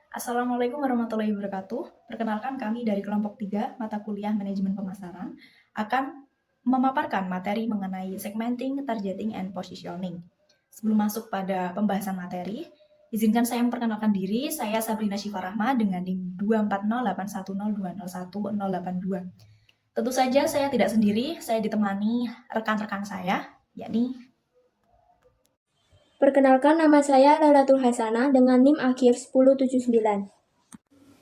Assalamualaikum warahmatullahi wabarakatuh. Perkenalkan kami dari kelompok 3 mata kuliah Manajemen Pemasaran akan memaparkan materi mengenai segmenting, targeting, and positioning. Sebelum masuk pada pembahasan materi, izinkan saya memperkenalkan diri. Saya Sabrina Syifa Rahma dengan NIM 2408102011082. Tentu saja saya tidak sendiri, saya ditemani rekan-rekan saya, yakni Perkenalkan, nama saya Lailatul Hasanah dengan NIM akhir 1079.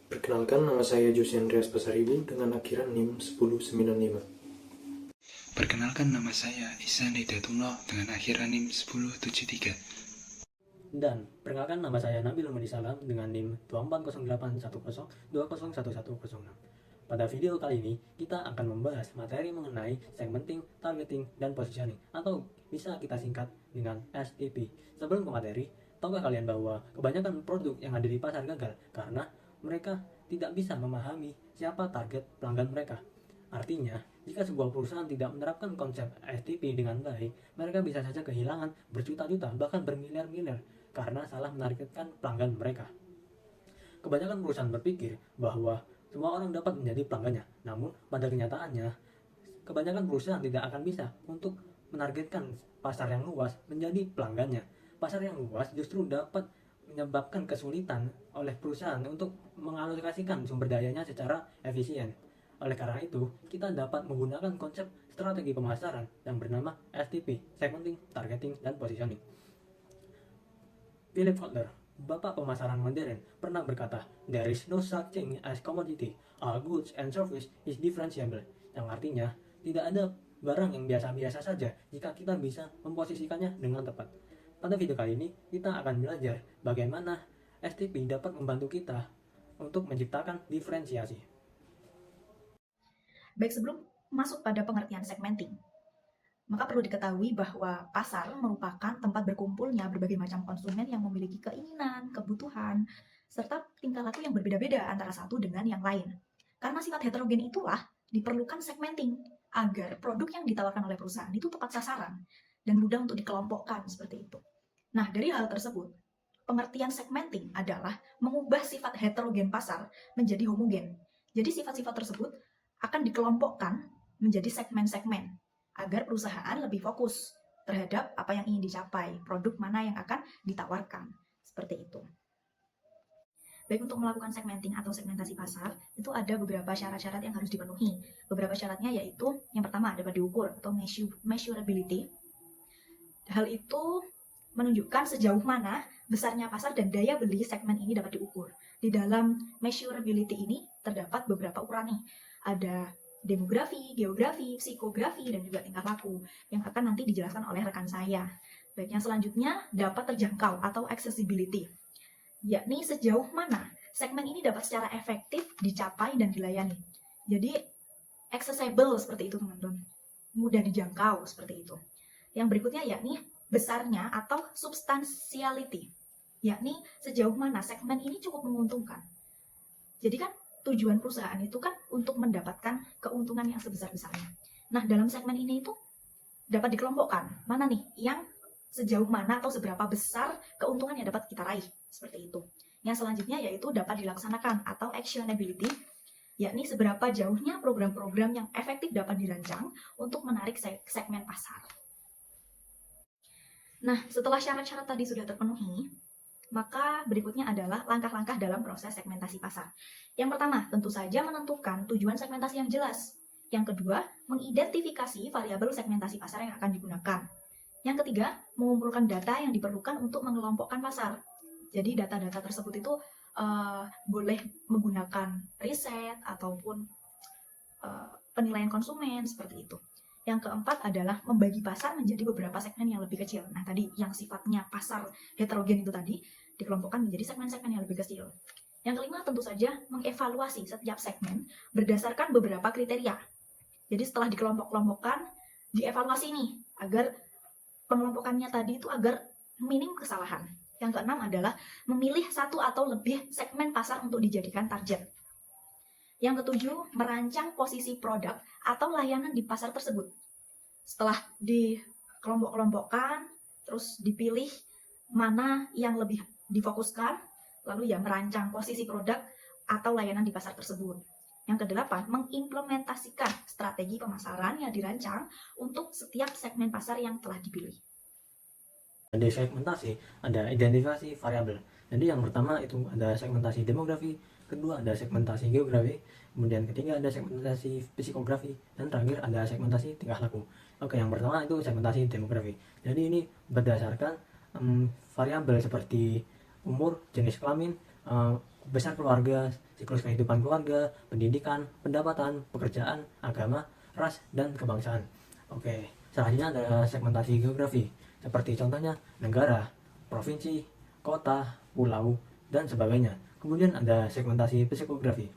Perkenalkan, nama saya Jose Andreas Pasaribu dengan akhiran NIM 1095. Perkenalkan, nama saya Ihsan Hidayatullah dengan akhiran NIM 1073. Dan perkenalkan, nama saya Nabil Umadi Salam dengan NIM 240810201106. Pada video kali ini, kita akan membahas materi mengenai segmenting, targeting, dan positioning, atau bisa kita singkat dengan STP. Sebelum ke materi, tahukah kalian bahwa kebanyakan produk yang ada di pasar gagal karena mereka tidak bisa memahami siapa target pelanggan mereka. Artinya, jika sebuah perusahaan tidak menerapkan konsep STP dengan baik, mereka bisa saja kehilangan berjuta-juta, bahkan bermiliar-miliar karena salah menargetkan pelanggan mereka. Kebanyakan perusahaan berpikir bahwa semua orang dapat menjadi pelanggannya, namun pada kenyataannya, kebanyakan perusahaan tidak akan bisa untuk menargetkan pasar yang luas menjadi pelanggannya. Pasar yang luas justru dapat menyebabkan kesulitan oleh perusahaan untuk mengalokasikan sumber dayanya secara efisien. Oleh karena itu, kita dapat menggunakan konsep strategi pemasaran yang bernama STP, Segmenting, Targeting, dan Positioning. Philip Kotler, bapak pemasaran modern, pernah berkata, "There is no such thing as commodity. All goods and service is differentiable." Yang artinya, tidak ada barang yang biasa-biasa saja jika kita bisa memposisikannya dengan tepat. Pada video kali ini, kita akan belajar bagaimana STP dapat membantu kita untuk menciptakan diferensiasi. baik sebelum masuk pada pengertian segmenting. Maka perlu diketahui bahwa pasar merupakan tempat berkumpulnya berbagai macam konsumen yang memiliki keinginan, kebutuhan, serta tingkah laku yang berbeda-beda antara satu dengan yang lain. Karena sifat heterogen itulah diperlukan segmenting agar produk yang ditawarkan oleh perusahaan itu tepat sasaran dan mudah untuk dikelompokkan seperti itu. Nah, dari hal tersebut, pengertian segmenting adalah mengubah sifat heterogen pasar menjadi homogen. Jadi sifat-sifat tersebut akan dikelompokkan menjadi segmen-segmen agar perusahaan lebih fokus terhadap apa yang ingin dicapai, produk mana yang akan ditawarkan, seperti itu. Baik, untuk melakukan segmenting atau segmentasi pasar, itu ada beberapa syarat-syarat yang harus dipenuhi. Beberapa syaratnya yaitu, yang pertama dapat diukur atau measurability. Hal itu menunjukkan sejauh mana besarnya pasar dan daya beli segmen ini dapat diukur. Di dalam measurability ini terdapat beberapa ukuran nih. Ada demografi, geografi, psikografi, dan juga tingkah laku yang akan nanti dijelaskan oleh rekan saya. Baik, yang selanjutnya dapat terjangkau atau accessibility, yakni sejauh mana segmen ini dapat secara efektif dicapai dan dilayani. Jadi accessible seperti itu teman-teman, mudah dijangkau seperti itu. Yang berikutnya yakni besarnya atau substantiality, yakni sejauh mana segmen ini cukup menguntungkan. Jadi kan tujuan perusahaan itu kan untuk mendapatkan keuntungan yang sebesar-besarnya. Nah, dalam segmen ini itu dapat dikelompokkan mana nih yang sejauh mana atau seberapa besar keuntungan yang dapat kita raih, seperti itu. Yang selanjutnya yaitu dapat dilaksanakan atau actionability, yakni seberapa jauhnya program-program yang efektif dapat dirancang untuk menarik segmen pasar. Nah, setelah syarat-syarat tadi sudah terpenuhi, maka berikutnya adalah langkah-langkah dalam proses segmentasi pasar. Yang pertama, tentu saja menentukan tujuan segmentasi yang jelas. Yang kedua, mengidentifikasi variabel segmentasi pasar yang akan digunakan. Yang ketiga, mengumpulkan data yang diperlukan untuk mengelompokkan pasar. Jadi data-data tersebut itu boleh menggunakan riset ataupun penilaian konsumen, seperti itu. Yang keempat adalah membagi pasar menjadi beberapa segmen yang lebih kecil. Nah, tadi yang sifatnya pasar heterogen itu tadi dikelompokkan menjadi segmen-segmen yang lebih kecil. Yang kelima tentu saja mengevaluasi setiap segmen berdasarkan beberapa kriteria. Jadi setelah dikelompok-kelompokkan, dievaluasi nih agar pengelompokannya tadi itu agar minim kesalahan. Yang keenam adalah memilih satu atau lebih segmen pasar untuk dijadikan target. Yang ketujuh, merancang posisi produk atau layanan di pasar tersebut. Setelah dikelompok-kelompokkan, terus dipilih mana yang lebih difokuskan, Lalu ya merancang posisi produk atau layanan di pasar tersebut. Yang kedelapan, mengimplementasikan strategi pemasaran yang dirancang untuk setiap segmen pasar yang telah dipilih. Ada segmentasi, ada identifikasi variabel. Jadi yang pertama itu ada segmentasi demografi, kedua ada segmentasi geografi, kemudian ketiga ada segmentasi psikografi, dan terakhir ada segmentasi tingkah laku. Oke, yang pertama itu segmentasi demografi. Jadi ini berdasarkan variabel seperti umur, jenis kelamin, besar keluarga, siklus kehidupan keluarga, pendidikan, pendapatan, pekerjaan, agama, ras, dan kebangsaan. Oke, selanjutnya ada segmentasi geografi, seperti contohnya negara, provinsi, kota, pulau, dan sebagainya. Kemudian ada segmentasi psikografi.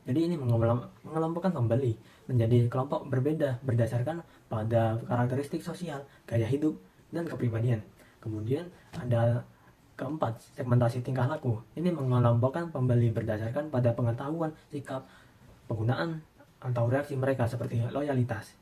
Jadi ini mengelompokkan pembeli menjadi kelompok berbeda berdasarkan pada karakteristik sosial, gaya hidup, dan kepribadian. Kemudian ada keempat, segmentasi tingkah laku. Ini mengelompokkan pembeli berdasarkan pada pengetahuan, sikap, penggunaan, atau reaksi mereka seperti loyalitas.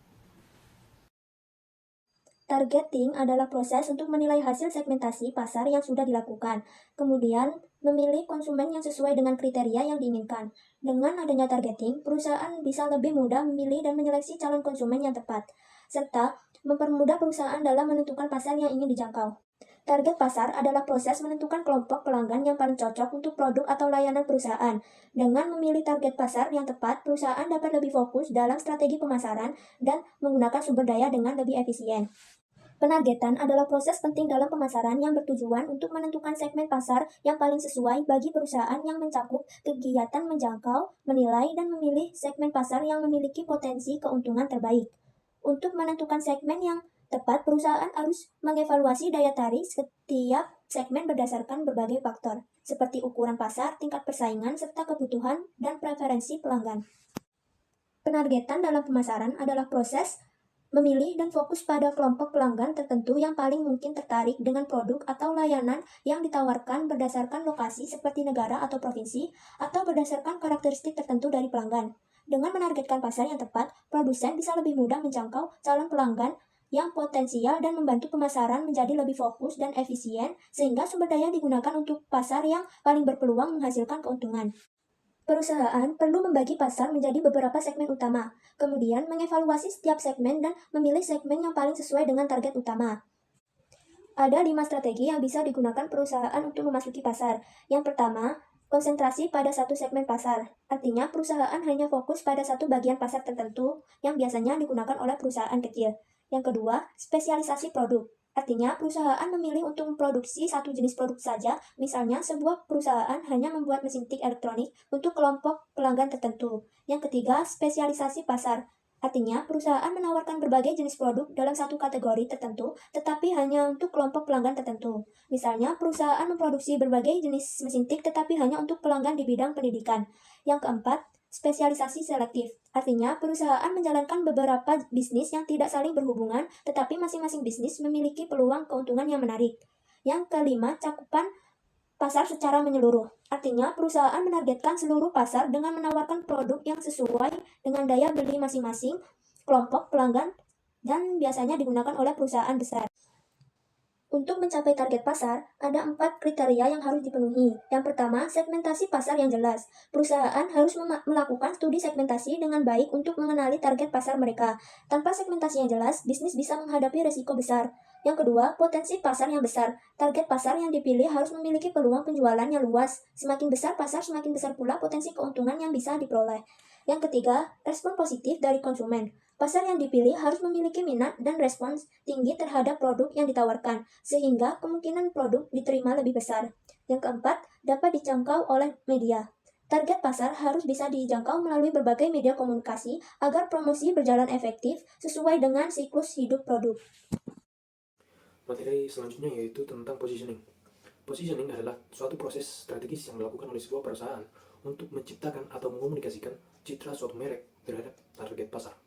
Targeting adalah proses untuk menilai hasil segmentasi pasar yang sudah dilakukan, kemudian memilih konsumen yang sesuai dengan kriteria yang diinginkan. Dengan adanya targeting, perusahaan bisa lebih mudah memilih dan menyeleksi calon konsumen yang tepat, serta mempermudah perusahaan dalam menentukan pasar yang ingin dijangkau. Target pasar adalah proses menentukan kelompok pelanggan yang paling cocok untuk produk atau layanan perusahaan. Dengan memilih target pasar yang tepat, perusahaan dapat lebih fokus dalam strategi pemasaran dan menggunakan sumber daya dengan lebih efisien. Penargetan adalah proses penting dalam pemasaran yang bertujuan untuk menentukan segmen pasar yang paling sesuai bagi perusahaan yang mencakup kegiatan menjangkau, menilai, dan memilih segmen pasar yang memiliki potensi keuntungan terbaik. Untuk menentukan segmen yang tepat, perusahaan harus mengevaluasi daya tarik setiap segmen berdasarkan berbagai faktor, seperti ukuran pasar, tingkat persaingan, serta kebutuhan dan preferensi pelanggan. Penargetan dalam pemasaran adalah proses memilih dan fokus pada kelompok pelanggan tertentu yang paling mungkin tertarik dengan produk atau layanan yang ditawarkan berdasarkan lokasi seperti negara atau provinsi, atau berdasarkan karakteristik tertentu dari pelanggan. Dengan menargetkan pasar yang tepat, produsen bisa lebih mudah menjangkau calon pelanggan yang potensial dan membantu pemasaran menjadi lebih fokus dan efisien, sehingga sumber daya digunakan untuk pasar yang paling berpeluang menghasilkan keuntungan. Perusahaan perlu membagi pasar menjadi beberapa segmen utama, kemudian mengevaluasi setiap segmen dan memilih segmen yang paling sesuai dengan target utama. Ada 5 strategi yang bisa digunakan perusahaan untuk memasuki pasar. Yang pertama, konsentrasi pada satu segmen pasar. Artinya, perusahaan hanya fokus pada satu bagian pasar tertentu yang biasanya digunakan oleh perusahaan kecil. Yang kedua, spesialisasi produk. Artinya, perusahaan memilih untuk memproduksi satu jenis produk saja, misalnya sebuah perusahaan hanya membuat mesin tik elektronik untuk kelompok pelanggan tertentu. Yang ketiga, spesialisasi pasar. Artinya, perusahaan menawarkan berbagai jenis produk dalam satu kategori tertentu, tetapi hanya untuk kelompok pelanggan tertentu. Misalnya, perusahaan memproduksi berbagai jenis mesin tik, tetapi hanya untuk pelanggan di bidang pendidikan. Yang keempat, spesialisasi selektif. Artinya, perusahaan menjalankan beberapa bisnis yang tidak saling berhubungan, tetapi masing-masing bisnis memiliki peluang keuntungan yang menarik. Yang kelima, cakupan pasar secara menyeluruh. Artinya, perusahaan menargetkan seluruh pasar dengan menawarkan produk yang sesuai dengan daya beli masing-masing kelompok pelanggan dan biasanya digunakan oleh perusahaan besar. Untuk mencapai target pasar, ada 4 kriteria yang harus dipenuhi. Yang pertama, segmentasi pasar yang jelas. Perusahaan harus melakukan studi segmentasi dengan baik untuk mengenali target pasar mereka. Tanpa segmentasi yang jelas, bisnis bisa menghadapi risiko besar. Yang kedua, potensi pasar yang besar. Target pasar yang dipilih harus memiliki peluang penjualan yang luas. Semakin besar pasar, semakin besar pula potensi keuntungan yang bisa diperoleh. Yang ketiga, respon positif dari konsumen. Pasar yang dipilih harus memiliki minat dan respons tinggi terhadap produk yang ditawarkan, sehingga kemungkinan produk diterima lebih besar. Yang keempat, dapat dijangkau oleh media. Target pasar harus bisa dijangkau melalui berbagai media komunikasi agar promosi berjalan efektif sesuai dengan siklus hidup produk. Materi selanjutnya yaitu tentang positioning. Positioning adalah suatu proses strategis yang dilakukan oleh sebuah perusahaan untuk menciptakan atau mengomunikasikan citra suatu merek terhadap target pasar.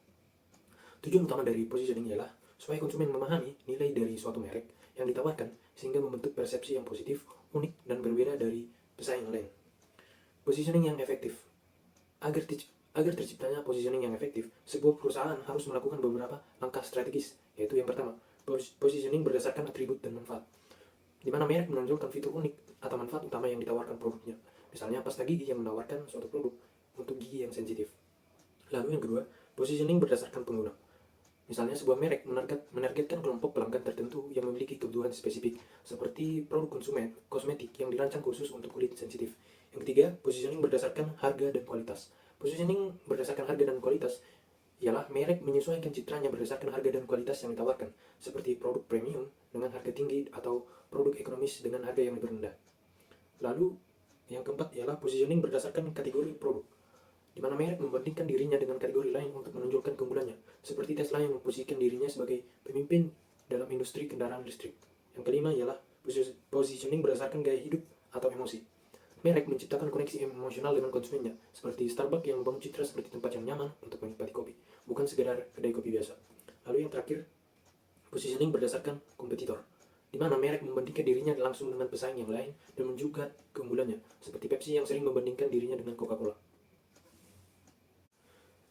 Tujuan utama dari positioning ialah supaya konsumen memahami nilai dari suatu merek yang ditawarkan sehingga membentuk persepsi yang positif, unik, dan berbeda dari pesaing lain. Positioning yang efektif. Agar terciptanya positioning yang efektif, sebuah perusahaan harus melakukan beberapa langkah strategis, yaitu yang pertama, positioning berdasarkan atribut dan manfaat, di mana merek menonjolkan fitur unik atau manfaat utama yang ditawarkan produknya. Misalnya pasta gigi yang menawarkan suatu produk untuk gigi yang sensitif. Lalu yang kedua, positioning berdasarkan pengguna. Misalnya sebuah merek menargetkan kelompok pelanggan tertentu yang memiliki kebutuhan spesifik, seperti produk kosmetik yang dirancang khusus untuk kulit sensitif. Yang ketiga, positioning berdasarkan harga dan kualitas. Positioning berdasarkan harga dan kualitas ialah merek menyesuaikan citranya berdasarkan harga dan kualitas yang ditawarkan, seperti produk premium dengan harga tinggi atau produk ekonomis dengan harga yang lebih rendah. Lalu, yang keempat ialah positioning berdasarkan kategori produk, di mana merek membandingkan dirinya dengan kategori lain untuk menonjolkan keunggulannya, seperti Tesla yang memposisikan dirinya sebagai pemimpin dalam industri kendaraan listrik. Yang kelima ialah positioning berdasarkan gaya hidup atau emosi. Merek menciptakan koneksi emosional dengan konsumennya, seperti Starbucks yang membangun citra seperti tempat yang nyaman untuk menikmati kopi, bukan sekedar kedai kopi biasa. Lalu yang terakhir, positioning berdasarkan kompetitor, di mana merek membandingkan dirinya langsung dengan pesaing yang lain dan menunjukkan keunggulannya, seperti Pepsi yang sering membandingkan dirinya dengan Coca-Cola.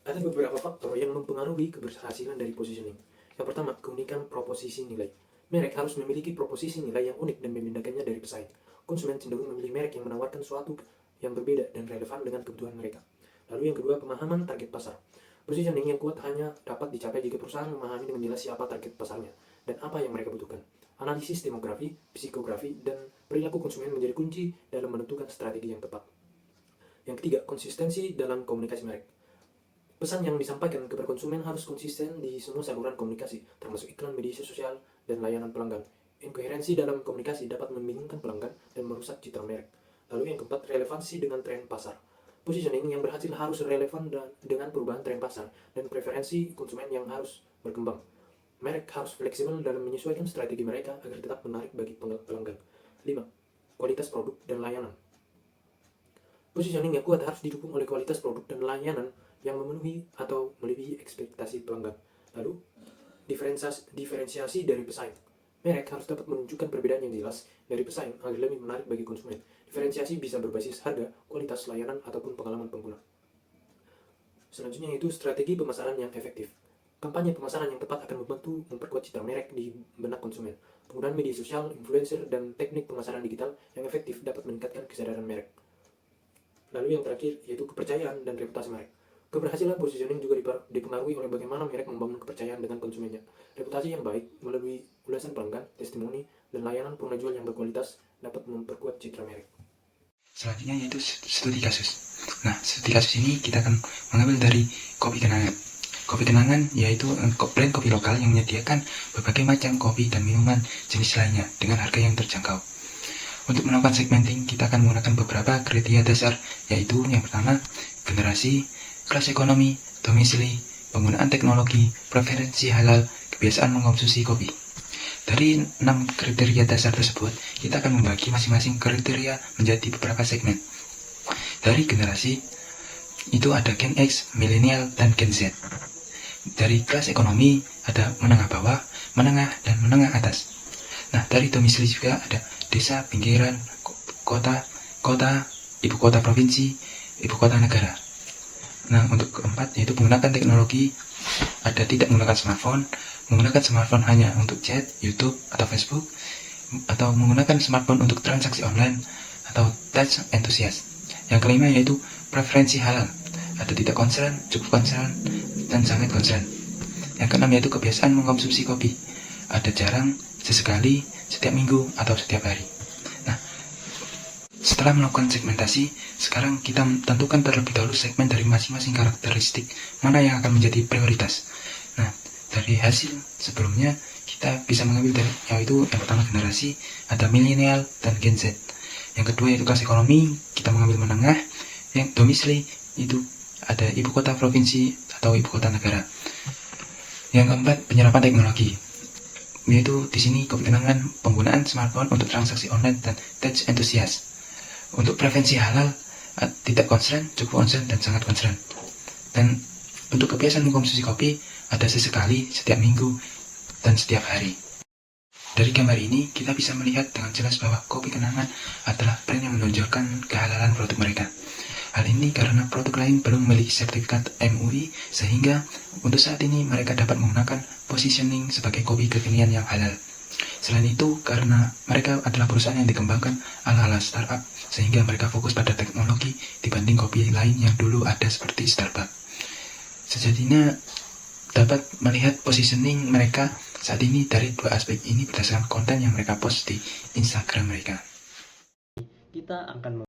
Ada beberapa faktor yang mempengaruhi keberhasilan dari positioning. Yang pertama, keunikan proposisi nilai. Merek harus memiliki proposisi nilai yang unik dan membedakannya dari pesaing. Konsumen cenderung memilih merek yang menawarkan sesuatu yang berbeda dan relevan dengan kebutuhan mereka. Lalu yang kedua, pemahaman target pasar. Positioning yang kuat hanya dapat dicapai jika perusahaan memahami dengan jelas siapa target pasarnya dan apa yang mereka butuhkan. Analisis demografi, psikografi, dan perilaku konsumen menjadi kunci dalam menentukan strategi yang tepat. Yang ketiga, konsistensi dalam komunikasi merek. Pesan yang disampaikan kepada konsumen harus konsisten di semua saluran komunikasi, termasuk iklan, media sosial, dan layanan pelanggan. Inkoherensi dalam komunikasi dapat membingungkan pelanggan dan merusak citra merek. Lalu yang keempat, relevansi dengan tren pasar. Positioning yang berhasil harus relevan dengan perubahan tren pasar dan preferensi konsumen yang harus berkembang. Merek harus fleksibel dalam menyesuaikan strategi mereka agar tetap menarik bagi pelanggan. 5. Kualitas produk dan layanan. Positioning yang kuat harus didukung oleh kualitas produk dan layanan yang memenuhi atau melebihi ekspektasi pelanggan. Lalu, diferensiasi dari pesaing. Merek harus dapat menunjukkan perbedaan yang jelas dari pesaing agar lebih menarik bagi konsumen. Diferensiasi bisa berbasis harga, kualitas layanan, ataupun pengalaman pengguna. Selanjutnya yaitu strategi pemasaran yang efektif. Kampanye pemasaran yang tepat akan membantu memperkuat citra merek di benak konsumen. Penggunaan media sosial, influencer, dan teknik pemasaran digital yang efektif dapat meningkatkan kesadaran merek. Lalu yang terakhir yaitu kepercayaan dan reputasi merek. Keberhasilan positioning juga dipengaruhi oleh bagaimana merek membangun kepercayaan dengan konsumennya. Reputasi yang baik melalui ulasan pelanggan, testimoni, dan layanan pengguna jual yang berkualitas dapat memperkuat citra merek. Selanjutnya yaitu studi kasus. Nah, studi kasus ini kita akan mengambil dari Kopi Kenangan. Kopi Kenangan yaitu brand kopi lokal yang menyediakan berbagai macam kopi dan minuman jenis lainnya dengan harga yang terjangkau. Untuk melakukan segmenting, kita akan menggunakan beberapa kriteria dasar, yaitu yang pertama, generasi, kelas ekonomi, domisili, penggunaan teknologi, preferensi halal, kebiasaan mengkonsumsi kopi. Dari 6 kriteria dasar tersebut, kita akan membagi masing-masing kriteria menjadi beberapa segmen. Dari generasi, itu ada Gen X, Millennial, dan Gen Z. Dari kelas ekonomi, ada menengah bawah, menengah, dan menengah atas. Nah, dari domisili juga ada desa, pinggiran, kota, ibu kota provinsi, ibu kota negara. Nah, untuk keempat yaitu menggunakan teknologi, ada tidak menggunakan smartphone hanya untuk chat, YouTube, atau Facebook, atau menggunakan smartphone untuk transaksi online, atau touch enthusiast. Yang kelima yaitu preferensi halal, ada tidak concern, cukup concern, dan sangat concern. Yang keenam yaitu kebiasaan mengkonsumsi kopi, ada jarang, sesekali, setiap minggu, atau setiap hari. Nah, setelah melakukan segmentasi, sekarang kita tentukan terlebih dahulu segmen dari masing-masing karakteristik mana yang akan menjadi prioritas. Nah, dari hasil sebelumnya kita bisa mengambil dari yaitu yang pertama generasi, ada milenial dan Gen Z. Yang kedua yaitu kelas ekonomi, kita mengambil menengah. Yang domisili itu ada ibu kota provinsi atau ibu kota negara. Yang keempat penyerapan teknologi, yaitu di sini Kopi Kenangan penggunaan smartphone untuk transaksi online dan touch enthusiast. Untuk preferensi halal, tidak concern, cukup concern, dan sangat concern. Dan untuk kebiasaan mengkonsumsi kopi, ada sesekali, setiap minggu, dan setiap hari. Dari gambar ini, kita bisa melihat dengan jelas bahwa Kopi Kenangan adalah brand yang menonjolkan kehalalan produk mereka. Hal ini karena produk lain belum memiliki sertifikat MUI, sehingga untuk saat ini mereka dapat menggunakan positioning sebagai kopi kekinian yang halal. Selain itu, karena mereka adalah perusahaan yang dikembangkan ala-ala startup, sehingga mereka fokus pada teknologi dibanding kopi lain yang dulu ada seperti Starbucks. Sejatinya, dapat melihat positioning mereka saat ini dari dua aspek ini berdasarkan konten yang mereka post di Instagram mereka. Kita akan